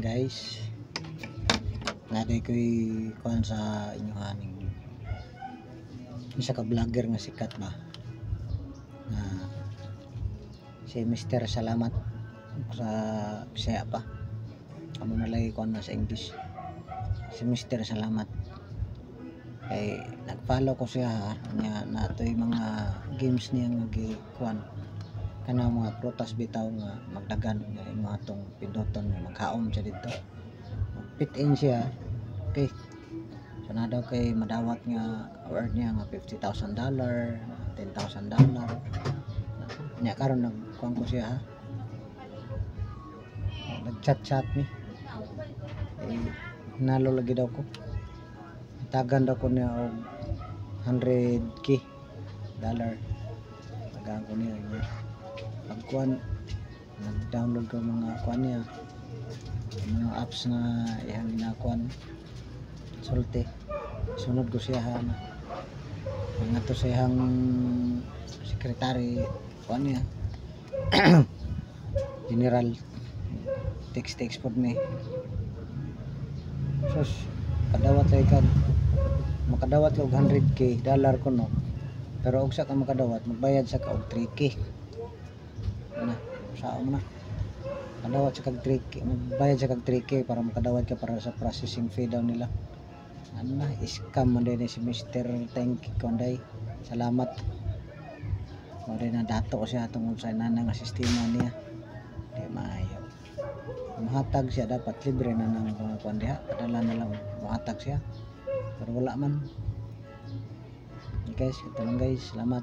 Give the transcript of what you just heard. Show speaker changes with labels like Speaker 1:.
Speaker 1: guys, naday ko'y kuhan sa inyo haning isa ka vlogger nga sikat ba si Mr. Salamat sa Bisaya pa amo na lagi kuhan na sa English si Mr. Salamat kay nag-follow ko siya nya natoy mga games niya nga gikuhan kana mga prutas bitaw nga magdagan nga imo atong pinduton maghaom siya dito fit in siya okay so na daw kay madawat nga award niya nga $50,000 $10,000 nya karon nagkuhan ko siya nag-chat ni nalo lagi daw ko tagan daw ko niya og $100K tagan ko niya pagkuhan nag-download ko mga kuhan niya mga apps na iyang ginakuhan sulti sunod ko siya na mga to sa iyang sekretary kuhan niya general text pod me sus kadawat lagi kan makadawat og $100K ko no pero og sa ka makadawat magbayad sa ka og $3K na sao mo na kadawat sa kag 3K magbayad sa kag 3K para makadawat ka para sa processing fee daw nila ano na scam man din si Mr. Thank you konday salamat mo din na dato ko siya tungod sa nanang sistema niya di maayo mahatag siya dapat libre na nang mga kuan diha padala na lang mahatag siya pero wala man guys ito lang guys salamat.